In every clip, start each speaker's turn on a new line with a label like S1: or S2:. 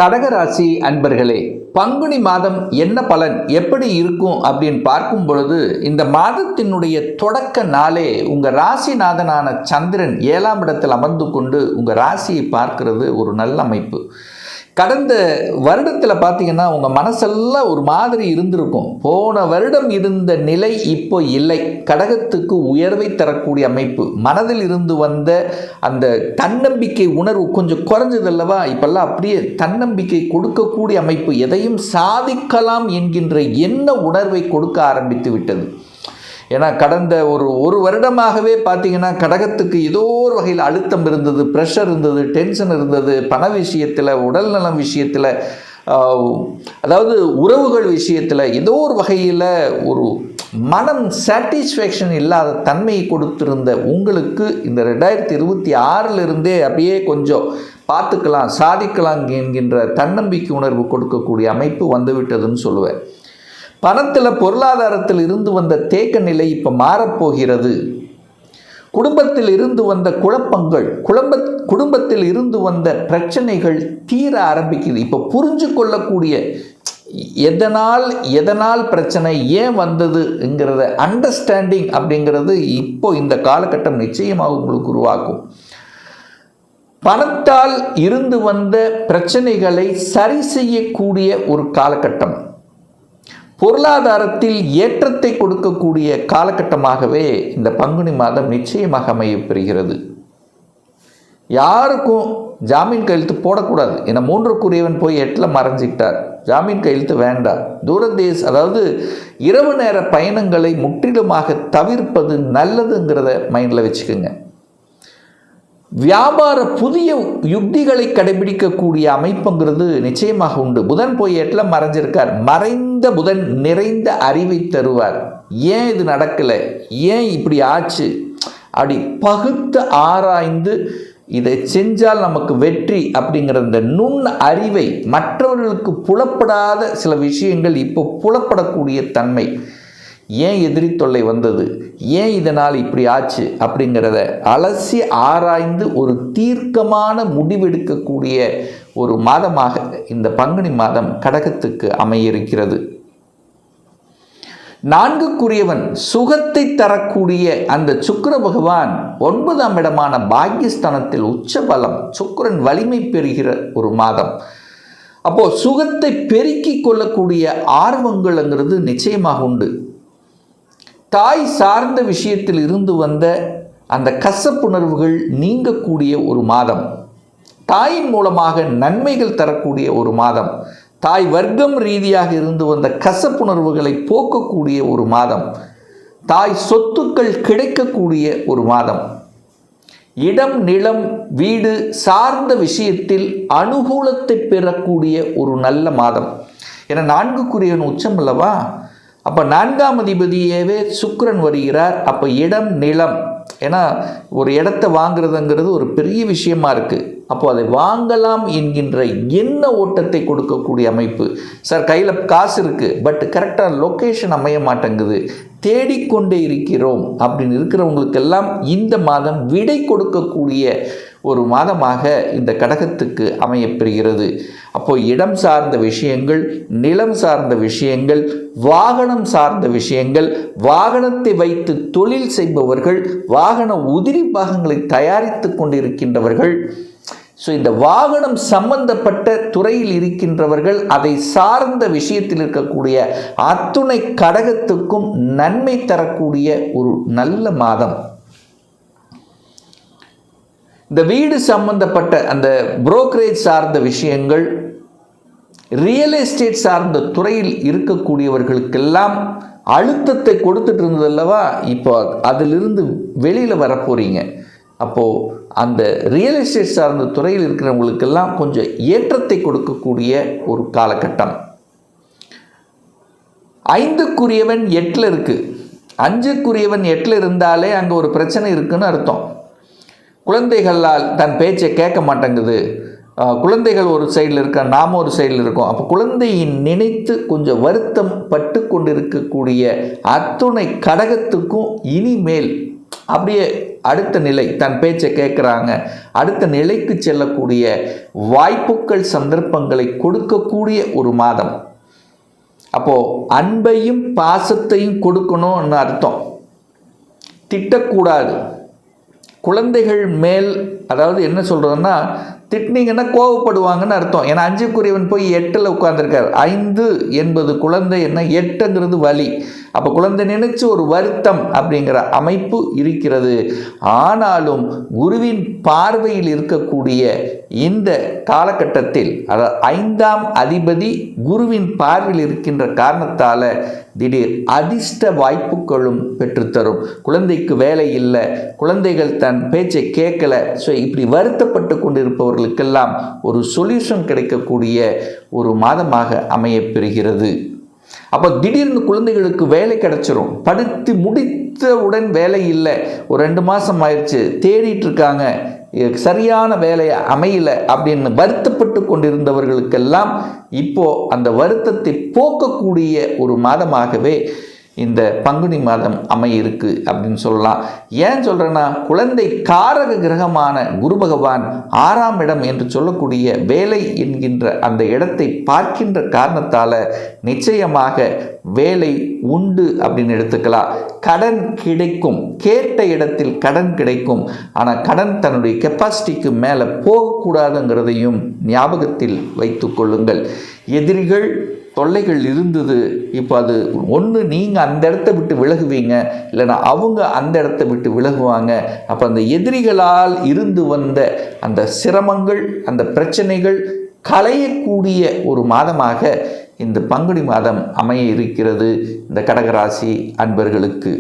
S1: கடகராசி அன்பர்களே, பங்குனி மாதம் என்ன பலன் எப்படி இருக்கும் அப்படின்னு பார்க்கும் பொழுது, இந்த மாதத்தினுடைய தொடக்க நாளே உங்கள் ராசிநாதனான சந்திரன் 7ஆம் இடத்தில் அமர்ந்து கொண்டு உங்கள் ராசியை பார்க்கிறது ஒரு நல்ல அமைப்பு. கடந்த வருடத்தில் பார்த்தீங்கன்னா உங்கள் மனசெல்லாம் ஒரு மாதிரி இருந்திருக்கும். போன வருடம் இருந்த நிலை இப்போ இல்லை. கடகத்துக்கு உயர்வை தரக்கூடிய அமைப்பு, மனதில் இருந்து வந்த அந்த தன்னம்பிக்கை உணர்வு கொஞ்சம் குறைஞ்சதல்லவா, இப்பெல்லாம் அப்படியே தன்னம்பிக்கை கொடுக்கக்கூடிய அமைப்பு, எதையும் சாதிக்கலாம் என்கின்ற எண்ண உணர்வை கொடுக்க ஆரம்பித்து விட்டது. ஏன்னா கடந்த ஒரு வருடமாகவே பார்த்தீங்கன்னா கடகத்துக்கு ஏதோ ஒரு வகையில் அழுத்தம் இருந்தது, ப்ரெஷர் இருந்தது, டென்ஷன் இருந்தது, பண விஷயத்தில், உடல்நலம் விஷயத்தில், அதாவது உறவுகள் விஷயத்தில் ஏதோ ஒரு வகையில் ஒரு மனம் சாட்டிஸ்ஃபேக்ஷன் இல்லாத தன்மையை கொடுத்திருந்த உங்களுக்கு இந்த 2026 அப்படியே கொஞ்சம் பார்த்துக்கலாம், சாதிக்கலாம் என்கின்ற தன்னம்பிக்கை உணர்வு கொடுக்கக்கூடிய அமைப்பு வந்துவிட்டதுன்னு சொல்லுவேன். பணத்தில், பொருளாதாரத்தில் இருந்து வந்த தேக்க நிலை இப்போ மாறப்போகிறது. குடும்பத்தில் இருந்து வந்த குழப்பங்கள், குடும்பத்தில் இருந்து வந்த பிரச்சனைகள் தீர ஆரம்பிக்குது. இப்போ புரிஞ்சு கொள்ளக்கூடிய எதனால் பிரச்சனை, ஏன் வந்ததுங்கிறத அண்டர்ஸ்டாண்டிங் அப்படிங்கிறது இப்போ இந்த காலகட்டம் நிச்சயமாக உங்களுக்கு உருவாக்கும். பணத்தால் இருந்து வந்த பிரச்சனைகளை சரி செய்யக்கூடிய ஒரு காலகட்டம், பொருளாதாரத்தில் ஏற்றத்தை கொடுக்கக்கூடிய காலகட்டமாகவே இந்த பங்குனி மாதம் நிச்சயமாக அமையப்பெறுகிறது. யாருக்கும் ஜாமீன் கையெழுத்து போடக்கூடாது. ஏன்னா 3க்குரியவன் போய் 8ல் மறைஞ்சிக்கிட்டார். ஜாமீன் கையெழுத்து வேண்டாம். அதாவது இரவு நேர பயணங்களை முற்றிலுமாக தவிர்ப்பது நல்லதுங்கிறத மைண்டில் வச்சுக்கோங்க. வியாபார புதிய யுக்திகளை கடைபிடிக்கக்கூடிய அமைப்புங்கிறது நிச்சயமாக உண்டு. புதன் போய் 8ல் மறைஞ்சிருக்கார். மறைந்த புதன் நிறைந்த அறிவை தருவார். ஏன் இது நடக்கலை, ஏன் இப்படி ஆச்சு, அப்படி பகுத்து ஆராய்ந்து இதை செஞ்சால் நமக்கு வெற்றி அப்படிங்கிற இந்த நுண் அறிவை, மற்றவர்களுக்கு புலப்படாத சில விஷயங்கள் இப்போ புலப்படக்கூடிய தன்மை, ஏன் எதிரி தொல்லை வந்தது, ஏன் இதனால் இப்படி ஆச்சு அப்படிங்கிறத அலசி ஆராய்ந்து ஒரு தீர்க்கமான முடிவெடுக்கக்கூடிய ஒரு மாதமாக இந்த பங்குனி மாதம் கடகத்துக்கு அமையிருக்கிறது. 4க்குரியவன் சுகத்தை தரக்கூடிய அந்த சுக்கிர பகவான் 9ஆம் இடமான பாக்கியஸ்தானத்தில் உச்ச பலம், சுக்கிரன் வலிமை பெறுகிற ஒரு மாதம். அப்போது சுகத்தை பெருக்கிக் கொள்ளக்கூடிய ஆர்வங்கள்ங்கிறது நிச்சயமாக உண்டு. தாய் சார்ந்த விஷயத்தில் இருந்து வந்த அந்த கசப்புணர்வுகள் நீங்கக்கூடிய ஒரு மாதம், தாயின் மூலமாக நன்மைகள் தரக்கூடிய ஒரு மாதம், தாய் வர்க்கம் ரீதியாக இருந்து வந்த கசப்புணர்வுகளை போக்கக்கூடிய ஒரு மாதம், தாய் சொத்துக்கள் கிடைக்கக்கூடிய ஒரு மாதம், இடம், நிலம், வீடு சார்ந்த விஷயத்தில் அனுகூலத்தை பெறக்கூடிய ஒரு நல்ல மாதம். ஏன்னா 4க்குரியவன் உச்சம் அல்லவா, அப்போ 4ஆம் அதிபதியவே சுக்கிரன் வருகிறார். அப்போ இடம், நிலம், ஏன்னா ஒரு இடத்த வாங்குறதுங்கிறது ஒரு பெரிய விஷயமா இருக்குது. அப்போது அதை வாங்கலாம் என்கின்ற எண்ண ஓட்டத்தை கொடுக்கக்கூடிய அமைப்பு. சார் கையில் காசு இருக்குது, பட் கரெக்டாக லொக்கேஷன் அமைய மாட்டேங்குது, தேடிக்கொண்டே இருக்கிறோம் அப்படின்னு இருக்கிறவங்களுக்கெல்லாம் இந்த மாதம் விடை கொடுக்கக்கூடிய ஒரு மாதமாக இந்த கடகத்துக்கு அமையப்பெறுகிறது. அப்போது இடம் சார்ந்த விஷயங்கள், நிலம் சார்ந்த விஷயங்கள், வாகனம் சார்ந்த விஷயங்கள், வாகனத்தை வைத்து தொழில் செய்பவர்கள், வாகன உதிரி பாகங்களை தயாரித்து கொண்டிருக்கின்றவர்கள், ஸோ இந்த வாகனம் சம்பந்தப்பட்ட துறையில் இருக்கின்றவர்கள், அதை சார்ந்த விஷயத்தில் இருக்கக்கூடிய அத்துணை கடகத்துக்கும் நன்மை தரக்கூடிய ஒரு நல்ல மாதம். இந்த வீடு சம்பந்தப்பட்ட அந்த புரோக்கரேஜ் சார்ந்த விஷயங்கள், ரியல் எஸ்டேட் சார்ந்த துறையில் இருக்கக்கூடியவர்களுக்கெல்லாம் அழுத்தத்தை கொடுத்துட்டு இருந்தது அல்லவா, இப்போ அதிலிருந்து வெளியில் வரப்போறீங்க. அப்போது அந்த ரியல் எஸ்டேட் சார்ந்த துறையில் இருக்கிறவங்களுக்கெல்லாம் கொஞ்சம் ஏற்றத்தை கொடுக்கக்கூடிய ஒரு காலகட்டம். 5க்குரியவன் 8ல் இருக்குது. 5க்குரியவன் 8ல் இருந்தாலே அங்கே ஒரு பிரச்சனை இருக்குன்னு அர்த்தம். குழந்தைகளால் தன் பேச்சை கேட்க மாட்டேங்குது, குழந்தைகள் ஒரு சைடில் இருக்க, நாம் ஒரு சைடில் இருக்கோம். அப்போ குழந்தையை நினைத்து கொஞ்சம் வருத்தம் பட்டு கொண்டிருக்கக்கூடிய அத்துணை கடகத்துக்கும் இனிமேல் அப்படியே அடுத்த நிலை, தன் பேச்சை கேட்குறாங்க, அடுத்த நிலைக்கு செல்லக்கூடிய வாய்ப்புகள் சந்தர்ப்பங்களை கொடுக்கக்கூடிய ஒரு மாதம். அப்போது அன்பையும் பாசத்தையும் கொடுக்கணும்னு அர்த்தம். திட்டக்கூடாது. குழந்தைகள் மேல், அதாவது என்ன சொல்கிறதுன்னா, திட்டினீங்கன்னா கோவப்படுவாங்கன்னு அர்த்தம். ஏன்னா 5க்குரியவன் போய் 8ல் உட்கார்ந்துருக்கார். 5 என்பது குழந்தை, என்ன 8ங்கிறது வலி. அப்போ குழந்தை நினைச்சு ஒரு வருத்தம் அப்படிங்கிற அமைப்பு இருக்கிறது. ஆனாலும் குருவின் பார்வையில் இருக்கக்கூடிய இந்த காலகட்டத்தில், அதாவது 5ஆம் அதிபதி குருவின் பார்வையில் இருக்கின்ற காரணத்தால் திடீர் அதிர்ஷ்ட வாய்ப்புகளும் பெற்றுத்தரும். குழந்தைக்கு வேலை இல்லை, குழந்தைகள் தன் பேச்சை கேட்கல, ஸோ இப்படி வருத்தப்பட்டு கொண்டிருப்பவர்களுக்கெல்லாம் ஒரு சொல்யூஷன் கிடைக்கக்கூடிய ஒரு மாதமாக அமையப்பெறுகிறது. அப்போ திடீர்னு குழந்தைகளுக்கு வேலை கிடைச்சிரும். படித்து முடித்தவுடன் வேலை இல்லை, ஒரு 2 மாதம் ஆயிடுச்சு, தேடிட்டு இருக்காங்க, சரியான வேலையை அமையலை அப்படின்னு வருத்தப்பட்டு கொண்டிருந்தவர்களுக்கெல்லாம் இப்போ அந்த வருத்தத்தை போக்கக்கூடிய ஒரு மாதமாகவே இந்த பங்குனி மாதம் அமையிருக்கு அப்படின்னு சொல்லலாம். ஏன் சொல்கிறேன்னா, குழந்தை காரக கிரகமான குரு பகவான் 6ஆம் இடம் என்று சொல்லக்கூடிய வேலை என்கின்ற அந்த இடத்தை பார்க்கின்ற காரணத்தால் நிச்சயமாக வேலை உண்டு அப்படின்னு எடுத்துக்கலாம். கடன் கிடைக்கும், கேட்ட இடத்தில் கடன் கிடைக்கும். ஆனால் கடன் தன்னுடைய கெப்பாசிட்டிக்கு மேலே போகக்கூடாதுங்கிறதையும் ஞாபகத்தில் வைத்து கொள்ளுங்கள். எதிரிகள் தொல்லைகள் இருந்தது, இப்போ அது ஒன்று நீங்கள் அந்த இடத்த விட்டு விலகுவீங்க, இல்லைனா அவங்க அந்த இடத்த விட்டு விலகுவாங்க. அப்போ அந்த எதிரிகளால் இருந்து வந்த அந்த சிரமங்கள், அந்த பிரச்சனைகள் களையக்கூடிய ஒரு மாதமாக இந்த பங்குனி மாதம் அமைய இருக்கிறது இந்த கடகராசி அன்பர்களுக்கு.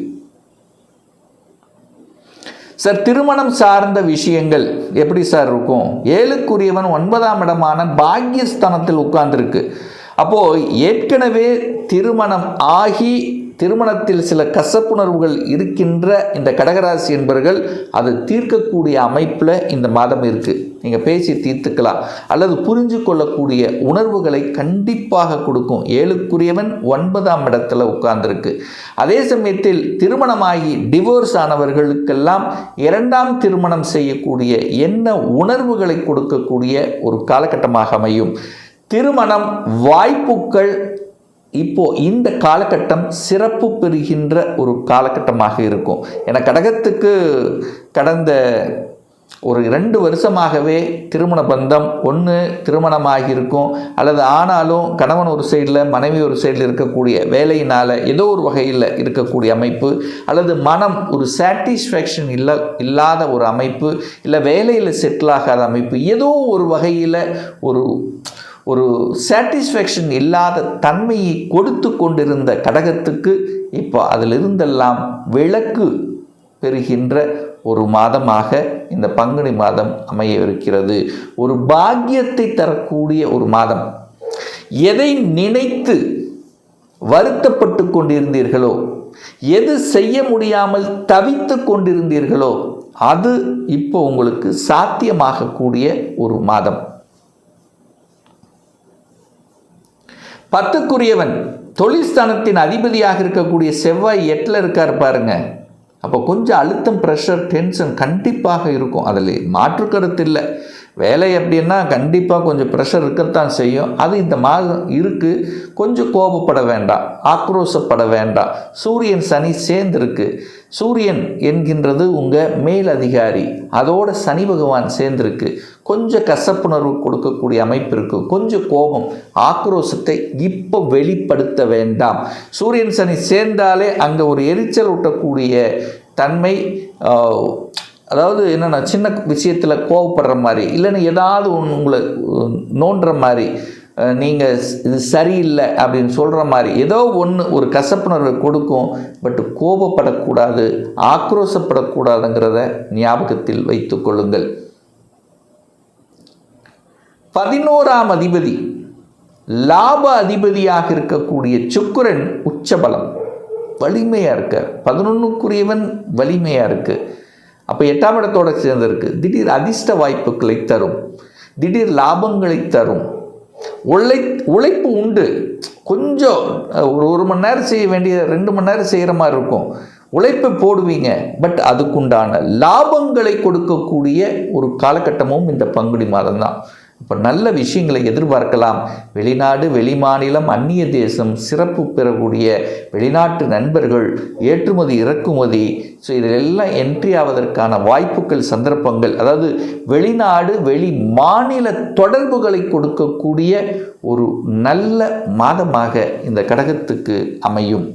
S1: சார், திருமணம் சார்ந்த விஷயங்கள் எப்படி சார் இருக்கும்? 7க்குரியவன் 9ஆம் இடமான பாக்யஸ்தானத்தில் உட்கார்ந்துருக்கு. அப்போது ஏற்கனவே திருமணம் ஆகி திருமணத்தில் சில கசப்புணர்வுகள் இருக்கின்ற இந்த கடகராசி என்பவர்கள் அதை தீர்க்கக்கூடிய அமைப்பில் இந்த மாதம் இருக்குது. நீங்கள் பேசி தீர்த்துக்கலாம், அல்லது புரிஞ்சு கொள்ளக்கூடிய உணர்வுகளை கண்டிப்பாக கொடுக்கும். 7க்குரியவன் 9ஆம் இடத்துல உட்கார்ந்துருக்கு. அதே சமயத்தில் திருமணமாகி டிவோர்ஸ் ஆனவர்களுக்கெல்லாம் 2ஆம் திருமணம் செய்யக்கூடிய என்ன உணர்வுகளை கொடுக்கக்கூடிய ஒரு காலகட்டமாக அமையும். திருமணம் வாய்ப்புகள் இப்போ இந்த காலகட்டம் சிறப்பு பெறுகின்ற ஒரு காலகட்டமாக இருக்கும். ஏன்னா கடகத்துக்கு கடந்த ஒரு 2 வருஷமாகவே திருமண பந்தம் ஒன்று திருமணமாகி இருக்கும், அல்லது ஆனாலும் கணவன் ஒரு சைடில் மனைவி ஒரு சைடில் இருக்கக்கூடிய வேலையினால் ஏதோ ஒரு வகையில் இருக்கக்கூடிய அமைப்பு, அல்லது மனம் ஒரு சாட்டிஸ்ஃபேக்ஷன் இல்லாத ஒரு அமைப்பு, இல்லை வேலையில் செட்டில் ஆகாத அமைப்பு, ஏதோ ஒரு வகையில் ஒரு சாட்டிஸ்ஃபேக்ஷன் இல்லாத தன்மையை கொடுத்து கொண்டிருந்த கடகத்துக்கு இப்போ அதிலிருந்தெல்லாம் விலக்கு பெறுகின்ற ஒரு மாதமாக இந்த பங்குனி மாதம் அமைய இருக்கிறது. ஒரு பாக்கியத்தை தரக்கூடிய ஒரு மாதம். எதை நினைத்து வருத்தப்பட்டு கொண்டிருந்தீர்களோ, எது செய்ய முடியாமல் தவித்து கொண்டிருந்தீர்களோ, அது இப்போ உங்களுக்கு சாத்தியமாகக்கூடிய ஒரு மாதம். 10க்குரியவன் தொழில் ஸ்தானத்தின் அதிபதியாக இருக்கக்கூடிய செவ்வாய் 8ல் இருக்கார் பாருங்க. அப்போ கொஞ்சம் அழுத்தம், ப்ரெஷர், டென்ஷன் கண்டிப்பாக இருக்கும். அதில் மாற்று கருத்து இல்லை. வேலை அப்படின்னா கண்டிப்பாக கொஞ்சம் ப்ரெஷர் இருக்கத்தான் செய்யும். அது இந்த மாதம் இருக்குது. கொஞ்சம் கோபப்பட வேண்டாம், ஆக்ரோஷப்பட வேண்டாம். சூரியன் சனி சேர்ந்துருக்கு. சூரியன் என்கின்றது உங்கள் மேல் அதிகாரி, அதோட சனி பகவான் சேர்ந்துருக்கு. கொஞ்சம் கசப்புணர்வு கொடுக்கக்கூடிய அமைப்பு இருக்குது. கொஞ்சம் கோபம், ஆக்ரோஷத்தை இப்போ வெளிப்படுத்த வேண்டாம். சூரியன் சனி சேர்ந்தாலே அங்கே ஒரு எரிச்சல் ஊட்டக்கூடிய தன்மை, அதாவது என்னென்னா சின்ன விஷயத்தில் கோவப்படுற மாதிரி, இல்லைன்னா ஏதாவது உங்களை நோண்டுற மாதிரி, நீங்கள் இது சரியில்லை அப்படின்னு சொல்கிற மாதிரி ஏதோ ஒன்று ஒரு கசப்புணர்வை கொடுக்கும். பட் கோபப்படக்கூடாது, ஆக்ரோஷப்படக்கூடாதுங்கிறத ஞாபகத்தில் வைத்து கொள்ளுங்கள். 11ஆம் அதிபதி லாப அதிபதியாக இருக்கக்கூடிய சுக்கிரன் உச்சபலம் வலிமையாக இருக்கார். 11க்குரியவன் வலிமையாக இருக்குது. அப்போ 8ஆம் இடத்தோடு சேர்ந்திருக்கு. திடீர் அதிர்ஷ்ட வாய்ப்புகளை தரும், திடீர் லாபங்களை தரும். உழைப்பு உண்டு. கொஞ்சம் ஒரு 1 மணி நேரம் செய்ய வேண்டிய 2 மணி நேரம் செய்கிற மாதிரி இருக்கும். உழைப்பை போடுவீங்க, பட் அதுக்குண்டான லாபங்களை கொடுக்கக்கூடிய ஒரு காலகட்டமும் இந்த பங்குனி மாதம் தான். இப்போ நல்ல விஷயங்களை எதிர்பார்க்கலாம். வெளிநாடு, வெளிமாநிலம், அந்நிய தேசம், சிறப்பு பெறக்கூடிய வெளிநாட்டு நண்பர்கள், ஏற்றுமதி இறக்குமதி, ஸோ இதிலெல்லாம் என்ட்ரி ஆவதற்கான வாய்ப்புகள், சந்தர்ப்பங்கள், அதாவது வெளிநாடு வெளி மாநில தொடர்புகளை கொடுக்கக்கூடிய ஒரு நல்ல மாதமாக இந்த கடகத்துக்கு அமையும்.